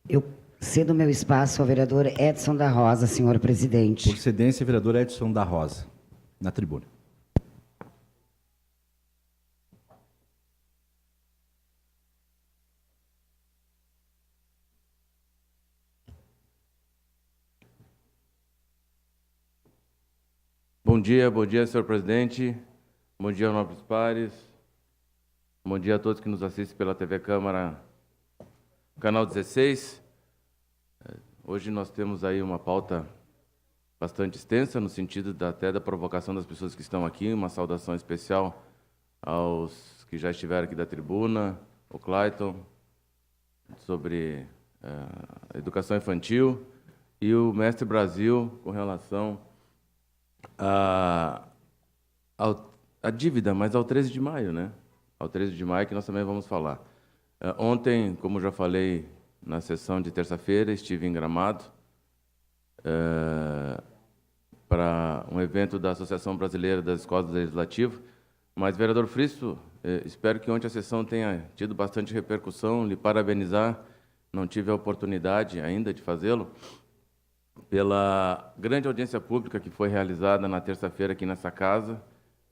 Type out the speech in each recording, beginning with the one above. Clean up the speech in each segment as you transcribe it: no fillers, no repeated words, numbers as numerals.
Eu cedo meu espaço ao vereador Edson da Rosa, senhor presidente. Por cedência, vereador Edson da Rosa, na tribuna. Bom dia, senhor presidente. Bom dia, nobres pares. Bom dia a todos que nos assistem pela TV Câmara, canal 16. Hoje nós temos aí uma pauta bastante extensa, no sentido até da provocação das pessoas que estão aqui. Uma saudação especial aos que já estiveram aqui da tribuna, o Clayton, sobre a educação infantil, e o Mestre Brasil, com relação a dívida, mas ao 13 de maio, né? Ao 13 de maio, que nós também vamos falar. Ontem, como já falei na sessão de terça-feira, estive em Gramado para um evento da Associação Brasileira das Escolas Legislativas. Mas, vereador Fristo, espero que ontem a sessão tenha tido bastante repercussão. Lhe parabenizar, não tive a oportunidade ainda de fazê-lo, pela grande audiência pública que foi realizada na terça-feira aqui nessa casa.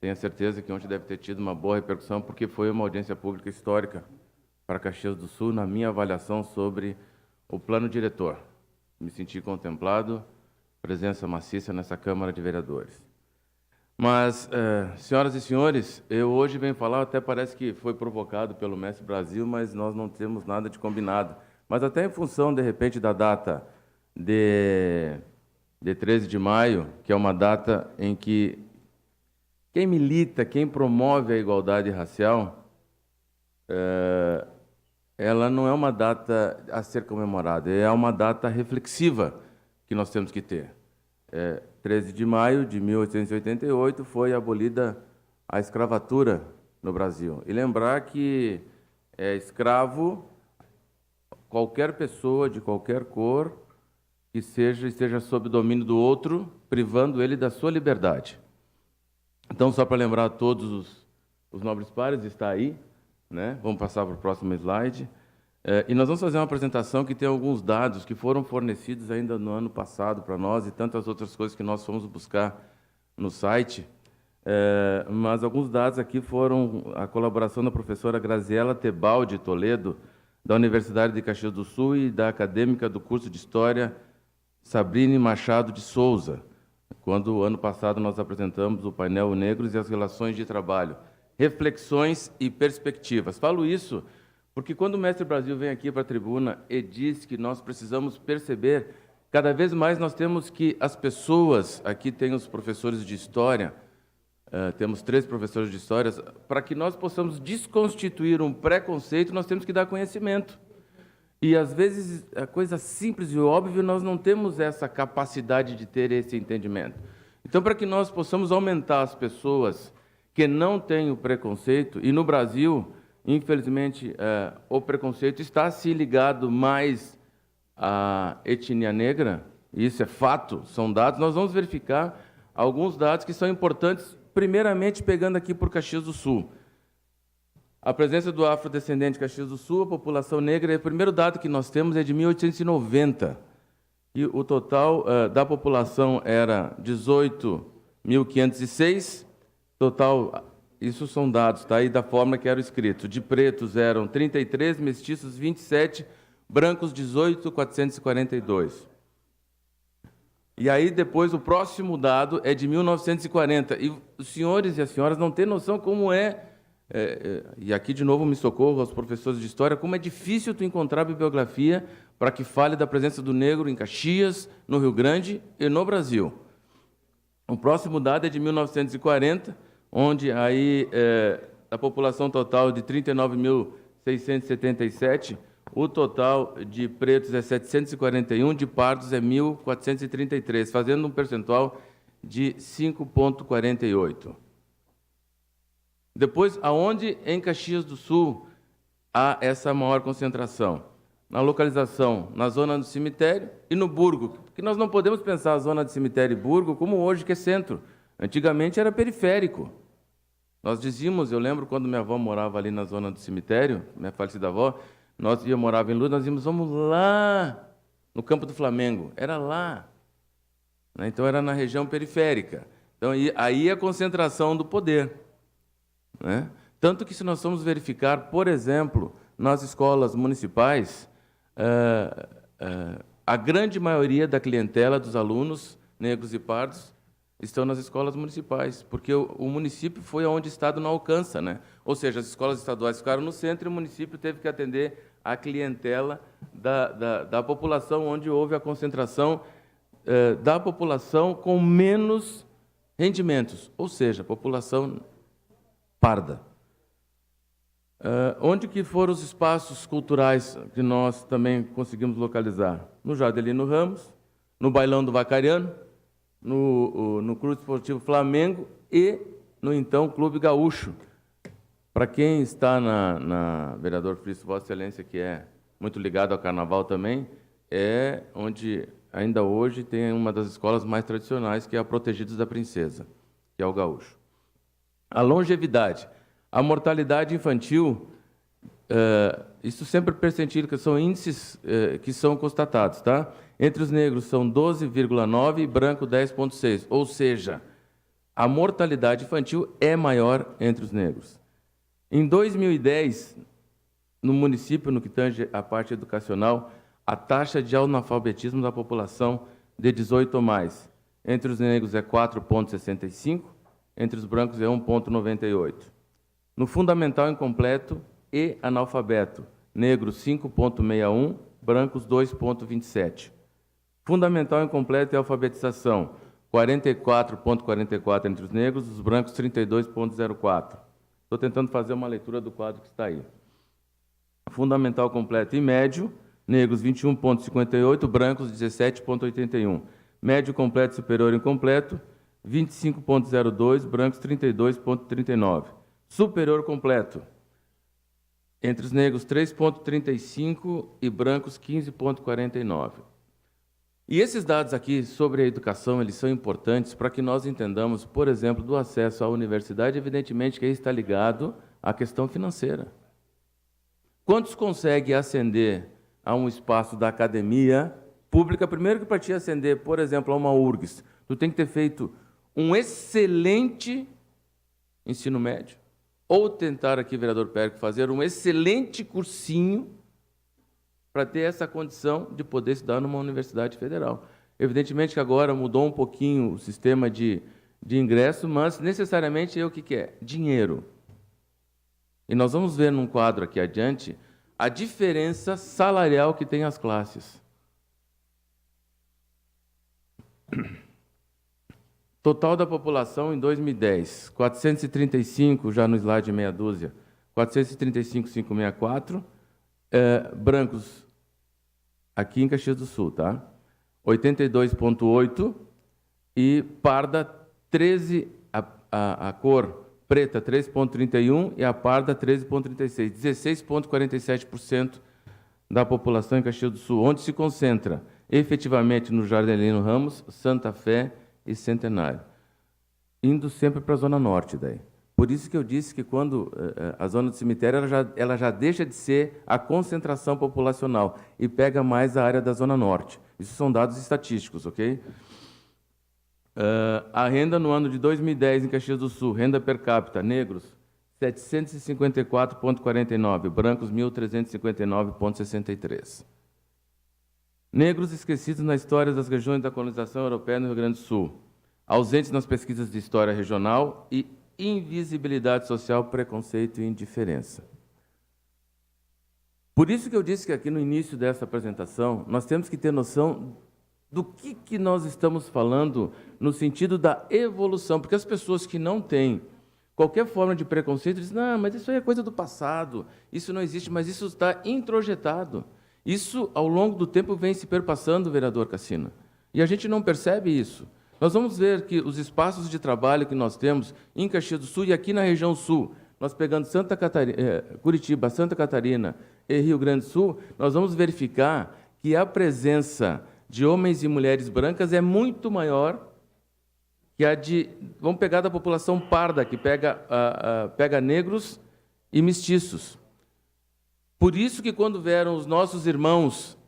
Tenho certeza que ontem deve ter tido uma boa repercussão, porque foi uma audiência pública histórica para Caxias do Sul, na minha avaliação sobre o plano diretor. Me senti contemplado, presença maciça nessa Câmara de Vereadores. Mas, senhoras e senhores, eu hoje venho falar, até parece que foi provocado pelo Mestre Brasil, mas nós não temos nada de combinado. Mas até em função, de repente, da data de 13 de maio, que é uma data em que quem milita, quem promove a igualdade racial, ela não é uma data a ser comemorada, é uma data reflexiva que nós temos que ter. 13 de maio de 1888 foi abolida a escravatura no Brasil. E lembrar que escravo, qualquer pessoa de qualquer cor, que esteja sob domínio do outro, privando ele da sua liberdade. Então, só para lembrar a todos os nobres pares, está aí, né? Vamos passar para o próximo slide. E nós vamos fazer uma apresentação que tem alguns dados que foram fornecidos ainda no ano passado para nós, e tantas outras coisas que nós fomos buscar no site. Mas alguns dados aqui foram a colaboração da professora Graziela Tebaldi Toledo, da Universidade de Caxias do Sul, e da acadêmica do curso de História, Sabrine Machado de Souza, quando, ano passado, nós apresentamos o painel Negros e as Relações de Trabalho, Reflexões e Perspectivas. Falo isso porque, quando o Mestre Brasil vem aqui para a tribuna e diz que nós precisamos perceber, cada vez mais nós temos que as pessoas, aqui tem os professores de História, temos 3 professores de História, para que nós possamos desconstituir um preconceito, nós temos que dar conhecimento. E, às vezes, a coisa simples e óbvia, nós não temos essa capacidade de ter esse entendimento. Então, para que nós possamos aumentar as pessoas que não têm o preconceito, e no Brasil, infelizmente, o preconceito está se ligado mais à etnia negra, isso é fato, são dados, nós vamos verificar alguns dados que são importantes, primeiramente pegando aqui por Caxias do Sul. A presença do afrodescendente de Caxias do Sul, a população negra, o primeiro dado que nós temos é de 1890. E o total da população era 18.506. Total, isso são dados, tá? E da forma que era escrito. De pretos eram 33, mestiços 27, brancos 18.442. E aí depois o próximo dado é de 1940. E os senhores e as senhoras não têm noção como e aqui de novo me socorro aos professores de História, como é difícil tu encontrar bibliografia para que fale da presença do negro em Caxias, no Rio Grande e no Brasil. O próximo dado é de 1940, onde aí a população total de 39.677, o total de pretos é 741, de pardos é 1.433, fazendo um percentual de 5,48. Depois, aonde em Caxias do Sul há essa maior concentração? Na localização, na zona do cemitério e no Burgo, porque nós não podemos pensar a zona de cemitério e Burgo como hoje, que é centro. Antigamente era periférico. Nós dizíamos, eu lembro quando minha avó morava ali na zona do cemitério, minha falecida avó, Nós morávamos em Lourdes, nós íamos, vamos lá, no Campo do Flamengo. Era lá. Né? Então, era na região periférica. Então, aí a concentração do poder. Né? Tanto que, se nós formos verificar, por exemplo, nas escolas municipais, a grande maioria da clientela dos alunos negros e pardos estão nas escolas municipais, porque o município foi onde o Estado não alcança, né? Ou seja, as escolas estaduais ficaram no centro e o município teve que atender a clientela da população, onde houve a concentração da população com menos rendimentos, ou seja, população parda. Onde que foram os espaços culturais que nós também conseguimos localizar? No Jardelino Ramos, no Bailão do Vacariano, no Clube Esportivo Flamengo e no então Clube Gaúcho. Para quem está na Vereador Fristo, Vossa Excelência, que é muito ligado ao carnaval também, é onde ainda hoje tem uma das escolas mais tradicionais, que é a Protegidos da Princesa, que é o Gaúcho. A longevidade. A mortalidade infantil, isso sempre percentil, que são índices que são constatados, tá? Entre os negros são 12,9 e branco 10,6, ou seja, a mortalidade infantil é maior entre os negros. Em 2010, no município, no que tange a parte educacional, a taxa de analfabetismo da população de 18 ou mais, entre os negros é 4,65, entre os brancos é 1,98. No fundamental incompleto e analfabeto, negros 5,61, brancos 2,27. Fundamental incompleto e alfabetização, 44,44 entre os negros, os brancos 32,04. Estou tentando fazer uma leitura do quadro que está aí. Fundamental completo e médio, negros 21,58, brancos 17,81. Médio completo superior incompleto, 25,02, brancos 32,39. Superior completo, entre os negros 3,35 e brancos 15,49. E esses dados aqui sobre a educação, eles são importantes para que nós entendamos, por exemplo, do acesso à universidade, evidentemente que aí está ligado à questão financeira. Quantos conseguem ascender a um espaço da academia pública? Primeiro que para te ascender, por exemplo, a uma URGS, tu tem que ter feito um excelente ensino médio, ou tentar aqui, vereador Pérez, fazer um excelente cursinho para ter essa condição de poder estudar numa universidade federal. Evidentemente que agora mudou um pouquinho o sistema de ingresso, mas necessariamente é o que é? Dinheiro. E nós vamos ver num quadro aqui adiante a diferença salarial que tem as classes. Total da população em 2010, 435, já no slide meia dúzia, 435,564, brancos, aqui em Caxias do Sul, tá? 82,8 e parda 13, a cor preta 3,31 e a parda 13,36, 16,47% da população em Caxias do Sul, onde se concentra efetivamente no Jardelino Ramos, Santa Fé e Centenário, indo sempre para a Zona Norte daí. Por isso que eu disse que quando a zona do cemitério ela já deixa de ser a concentração populacional e pega mais a área da Zona Norte. Isso são dados estatísticos, ok? A renda no ano de 2010 em Caxias do Sul, renda per capita, negros, 754,49, brancos, 1.359,63. Negros esquecidos na história das regiões da colonização europeia no Rio Grande do Sul, ausentes nas pesquisas de história regional e invisibilidade social, preconceito e indiferença. Por isso que eu disse que aqui no início dessa apresentação, nós temos que ter noção do que nós estamos falando no sentido da evolução, porque as pessoas que não têm qualquer forma de preconceito dizem, não, mas isso aí é coisa do passado, isso não existe, mas isso está introjetado. Isso, ao longo do tempo, vem se perpassando, vereador Cassina, e a gente não percebe isso. Nós vamos ver que os espaços de trabalho que nós temos em Caxias do Sul e aqui na região sul, nós pegando Curitiba, Santa Catarina e Rio Grande do Sul, nós vamos verificar que a presença de homens e mulheres brancas é muito maior que a de... Vamos pegar da população parda, que pega negros e mestiços. Por isso que quando vieram os nossos irmãos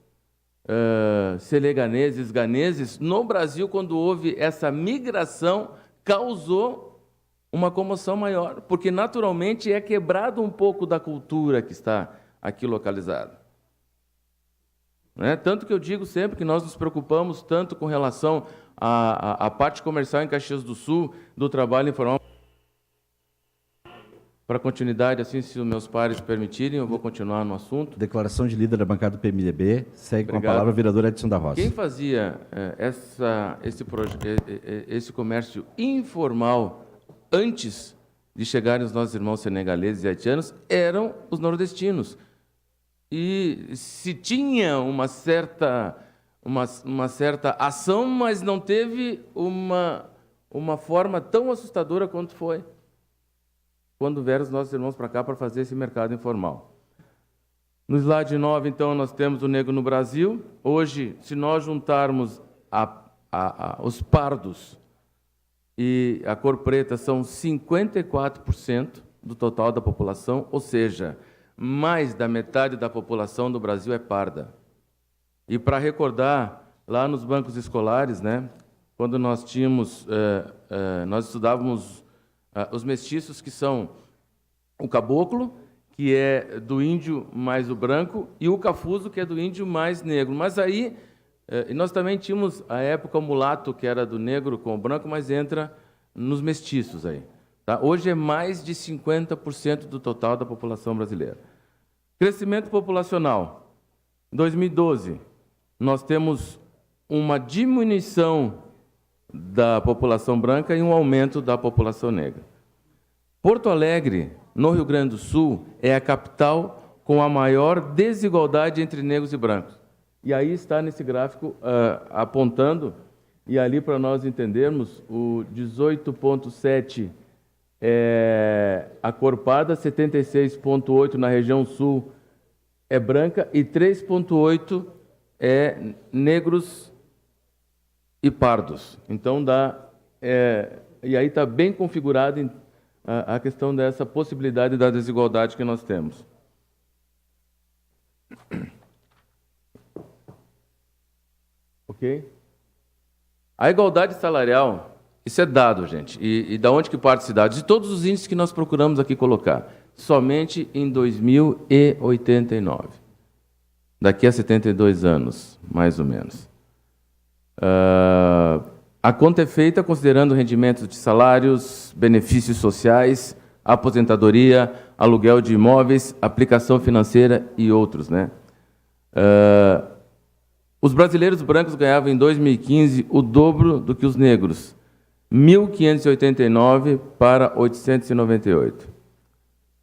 seneganeses, ganeses, no Brasil, quando houve essa migração, causou uma comoção maior, porque naturalmente é quebrado um pouco da cultura que está aqui localizada. Né? Tanto que eu digo sempre que nós nos preocupamos tanto com relação à parte comercial em Caxias do Sul, do trabalho informal. Para continuidade, assim, se os meus pares permitirem, eu vou continuar no assunto. Declaração de líder da bancada do PMDB. Segue Obrigado. com a palavra o vereador Edson da Rosa. Quem fazia esse comércio informal antes de chegarem os nossos irmãos senegaleses e haitianos eram os nordestinos. E se tinha uma certa ação, mas não teve uma forma tão assustadora quanto foi quando vieram os nossos irmãos para cá para fazer esse mercado informal. No slide 9, então, nós temos o negro no Brasil. Hoje, se nós juntarmos os pardos e a cor preta, são 54% do total da população, ou seja, mais da metade da população do Brasil é parda. E para recordar, lá nos bancos escolares, né, quando nós tínhamos, nós estudávamos os mestiços, que são o caboclo, que é do índio mais o branco, e o cafuzo, que é do índio mais negro. Mas aí, nós também tínhamos, à época, o mulato, que era do negro com o branco, mas entra nos mestiços aí. Tá? Hoje é mais de 50% do total da população brasileira. Crescimento populacional. Em 2012, nós temos uma diminuição da população branca e um aumento da população negra. Porto Alegre, no Rio Grande do Sul, é a capital com a maior desigualdade entre negros e brancos. E aí está nesse gráfico apontando, e ali para nós entendermos, o 18,7 é a cor parda, 76,8 na região sul é branca e 3,8 é negros e pardos. Então, e aí está bem configurado a questão dessa possibilidade da desigualdade que nós temos. Ok? A igualdade salarial, isso é dado, gente. E da onde que parte esse dado? De todos os índices que nós procuramos aqui colocar. Somente em 2089. Daqui a 72 anos, mais ou menos. A conta é feita considerando rendimentos de salários, benefícios sociais, aposentadoria, aluguel de imóveis, aplicação financeira e outros, né? Os brasileiros brancos ganhavam em 2015 o dobro do que os negros, 1.589 para 898.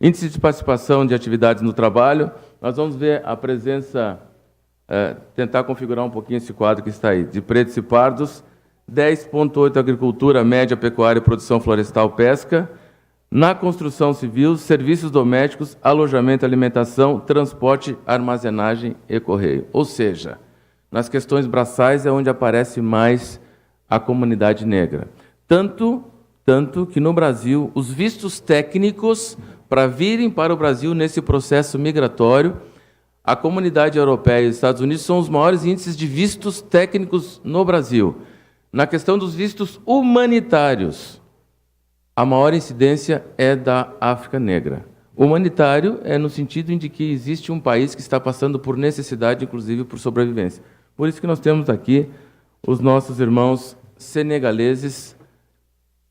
Índice de participação de atividades no trabalho, nós vamos ver a presença, tentar configurar um pouquinho esse quadro que está aí, de pretos e pardos, 10,8 agricultura, média, pecuária, produção florestal, pesca, na construção civil, serviços domésticos, alojamento, alimentação, transporte, armazenagem e correio. Ou seja, nas questões braçais é onde aparece mais a comunidade negra. Tanto que no Brasil, os vistos técnicos para virem para o Brasil nesse processo migratório, a comunidade europeia e os Estados Unidos são os maiores índices de vistos técnicos no Brasil. Na questão dos vistos humanitários, a maior incidência é da África Negra. Humanitário é no sentido de que existe um país que está passando por necessidade, inclusive por sobrevivência. Por isso que nós temos aqui os nossos irmãos senegaleses,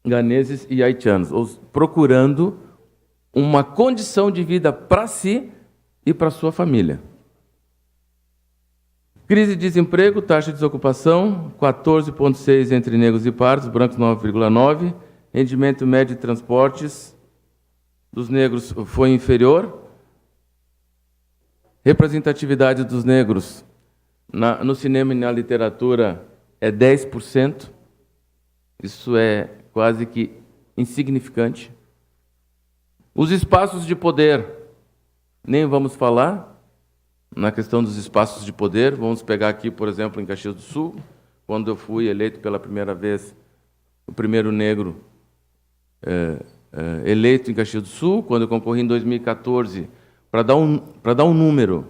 ganeses e haitianos, procurando uma condição de vida para si e para sua família. Crise de desemprego, taxa de desocupação, 14,6 entre negros e pardos, brancos 9,9. Rendimento médio de transportes dos negros foi inferior. Representatividade dos negros no cinema e na literatura é 10%. Isso é quase que insignificante. Os espaços de poder, nem vamos falar na questão dos espaços de poder. Vamos pegar aqui, por exemplo, em Caxias do Sul, quando eu fui eleito pela primeira vez, o primeiro negro eleito em Caxias do Sul, quando eu concorri em 2014 para dar um número,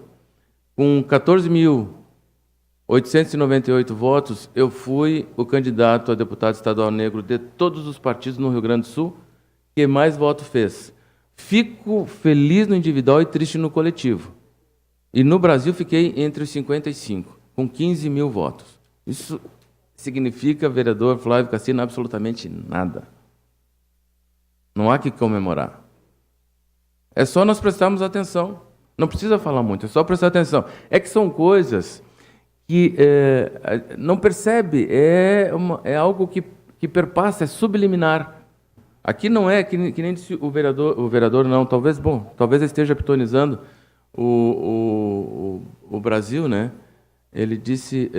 com 14.898 votos, eu fui o candidato a deputado estadual negro de todos os partidos no Rio Grande do Sul que mais voto fez. Fico feliz no individual e triste no coletivo. E no Brasil fiquei entre os 55, com 15 mil votos. Isso significa, vereador Flávio Cassino, absolutamente nada. Não há que comemorar. É só nós prestarmos atenção. Não precisa falar muito, é só prestar atenção. É que são coisas que não percebe, é algo que perpassa, é subliminar. Aqui não é, que nem disse o vereador não, talvez esteja pitonizando o Brasil, né? Ele disse,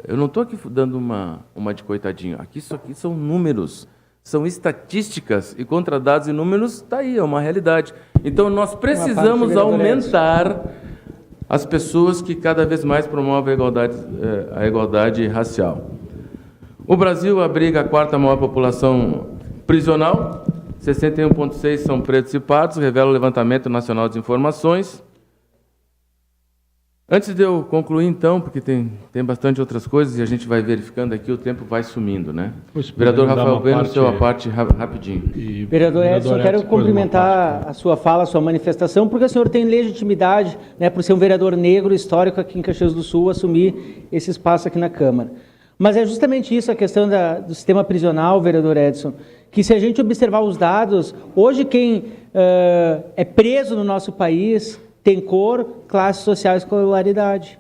eu não estou aqui dando uma de coitadinho, isso aqui são números, são estatísticas, e contra dados e números, está aí, é uma realidade. Então, nós precisamos aumentar as pessoas que cada vez mais promovem a igualdade racial. O Brasil abriga a quarta maior população prisional, 61,6% são pretos e pardos, revela o Levantamento Nacional de Informações. Antes de eu concluir, então, porque tem bastante outras coisas e a gente vai verificando aqui, o tempo vai sumindo, né? Vereador Rafael Bueno, sua parte rapidinho. Vereador Edson, quero cumprimentar a sua fala, a sua manifestação, porque o senhor tem legitimidade, né, por ser um vereador negro histórico aqui em Caxias do Sul, assumir esse espaço aqui na Câmara. Mas é justamente isso, a questão do sistema prisional, vereador Edson, que se a gente observar os dados, hoje quem é preso no nosso país tem cor, classe social e escolaridade.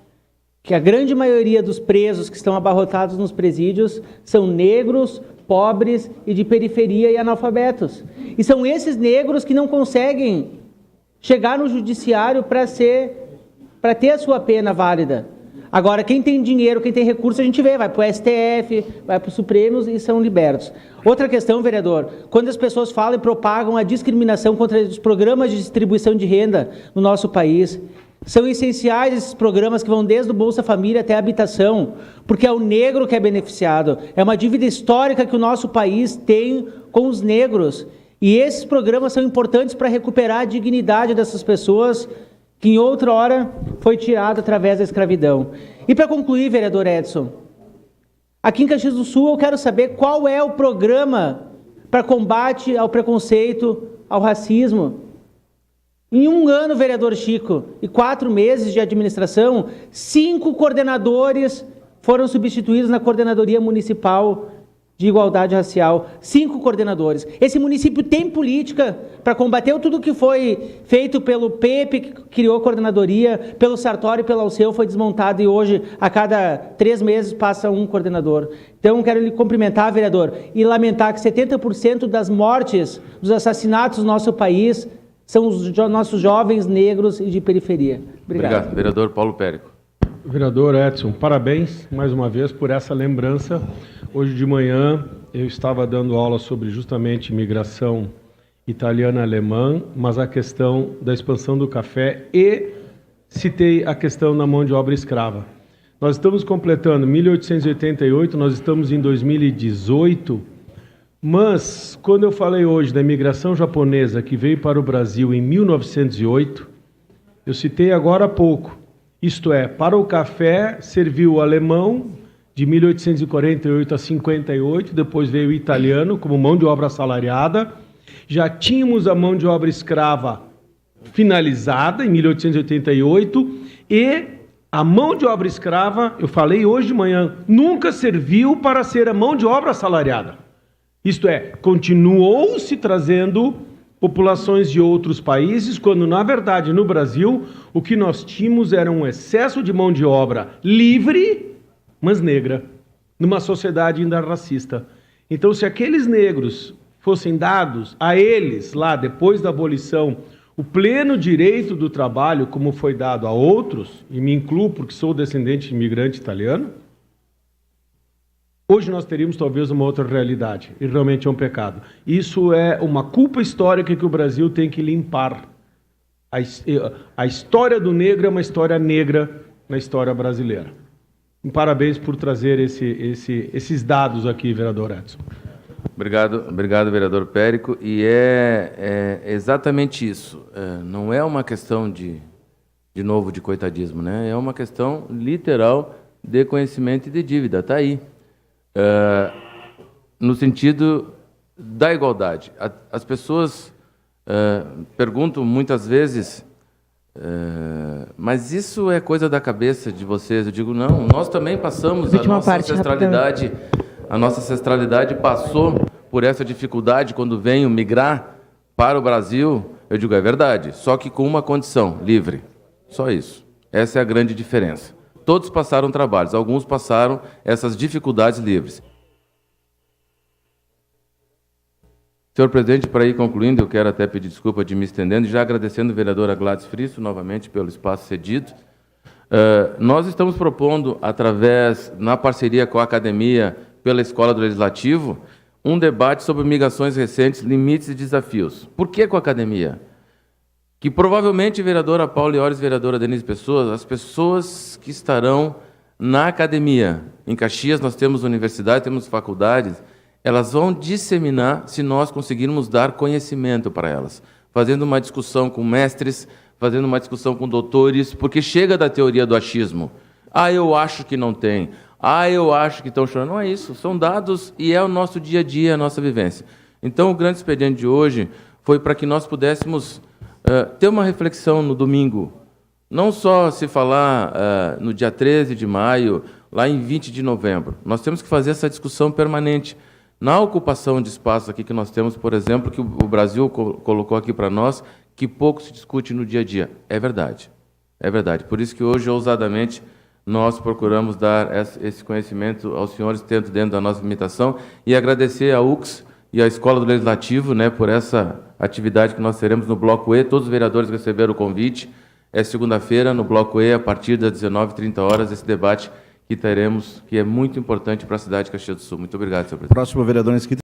Que a grande maioria dos presos que estão abarrotados nos presídios são negros, pobres e de periferia e analfabetos. E são esses negros que não conseguem chegar no judiciário para ter a sua pena válida. Agora, quem tem dinheiro, quem tem recurso, a gente vê, vai para o STF, vai para o Supremo e são libertos. Outra questão, vereador, quando as pessoas falam e propagam a discriminação contra os programas de distribuição de renda no nosso país, são essenciais esses programas que vão desde o Bolsa Família até a habitação, porque é o negro que é beneficiado. É uma dívida histórica que o nosso país tem com os negros. E esses programas são importantes para recuperar a dignidade dessas pessoas que em outra hora foi tirado através da escravidão. E para concluir, vereador Edson, aqui em Caxias do Sul eu quero saber qual é o programa para combate ao preconceito, ao racismo. Em um ano, vereador Chico, e 4 meses de administração, 5 coordenadores foram substituídos na Coordenadoria Municipal de Igualdade Racial. 5 coordenadores. Esse município tem política para combater tudo que foi feito pelo Pepe, que criou a coordenadoria, pelo Sartori e pelo Alceu, foi desmontado e hoje, a cada 3 meses, passa um coordenador. Então, quero lhe cumprimentar, vereador, e lamentar que 70% das mortes, dos assassinatos no nosso país, são os nossos jovens negros e de periferia. Obrigado. Vereador Paulo Périco. Vereador Edson, parabéns mais uma vez por essa lembrança. Hoje de manhã eu estava dando aula sobre justamente imigração italiana-alemã, mas a questão da expansão do café e citei a questão da mão de obra escrava. Nós estamos completando 1888, nós estamos em 2018, mas quando eu falei hoje da imigração japonesa que veio para o Brasil em 1908, eu citei agora há pouco. Isto é, para o café serviu o alemão de 1848 a 58, depois veio o italiano como mão de obra assalariada. Já tínhamos a mão de obra escrava finalizada em 1888 e a mão de obra escrava, eu falei hoje de manhã, nunca serviu para ser a mão de obra assalariada. Isto é, continuou se trazendo populações de outros países, quando, na verdade, no Brasil, o que nós tínhamos era um excesso de mão de obra livre, mas negra, numa sociedade ainda racista. Então, se aqueles negros fossem dados a eles, lá, depois da abolição, o pleno direito do trabalho, como foi dado a outros, e me incluo porque sou descendente de imigrante italiano, hoje nós teríamos talvez uma outra realidade, e realmente é um pecado. Isso é uma culpa histórica que o Brasil tem que limpar. A história do negro é uma história negra na história brasileira. Parabéns por trazer esses dados aqui, vereador Edson. Obrigado, vereador Périco. E é exatamente isso. Não é uma questão de novo, de coitadismo, né? É uma questão literal de conhecimento e de dívida. Está aí. No sentido da igualdade. As pessoas perguntam muitas vezes, mas isso é coisa da cabeça de vocês? Eu digo, não, nós também passamos, a nossa ancestralidade passou por essa dificuldade quando veio migrar para o Brasil. Eu digo, é verdade, só que com uma condição, livre. Só isso. Essa é a grande diferença. Todos passaram trabalhos, alguns passaram essas dificuldades livres. Senhor presidente, para ir concluindo, eu quero até pedir desculpa de me estendendo, já agradecendo a vereadora Gladys Frisso, novamente, pelo espaço cedido. Nós estamos propondo, na parceria com a academia, pela Escola do Legislativo, um debate sobre migrações recentes, limites e desafios. Por que com a academia? Que provavelmente, vereadora Paula Iores, vereadora Denise Pessoa, as pessoas que estarão na academia, em Caxias nós temos universidade, temos faculdades, elas vão disseminar se nós conseguirmos dar conhecimento para elas, fazendo uma discussão com mestres, fazendo uma discussão com doutores, porque chega da teoria do achismo. Eu acho que não tem. Eu acho que estão chorando. Não é isso, são dados e é o nosso dia a dia, a nossa vivência. Então, o grande expediente de hoje foi para que nós pudéssemos ter uma reflexão no domingo, não só se falar no dia 13 de maio, lá em 20 de novembro. Nós temos que fazer essa discussão permanente. Na ocupação de espaço aqui que nós temos, por exemplo, que o Brasil colocou aqui para nós, que pouco se discute no dia a dia. É verdade. É verdade. Por isso que hoje, ousadamente, nós procuramos dar esse conhecimento aos senhores, dentro da nossa limitação, e agradecer à UX e à Escola do Legislativo, né, por essa atividade que nós teremos no Bloco E. Todos os vereadores receberam o convite. É segunda-feira, no Bloco E, a partir das 19h30, esse debate que teremos, que é muito importante para a cidade de Caxias do Sul. Muito obrigado, senhor presidente. Próximo vereador inscrito.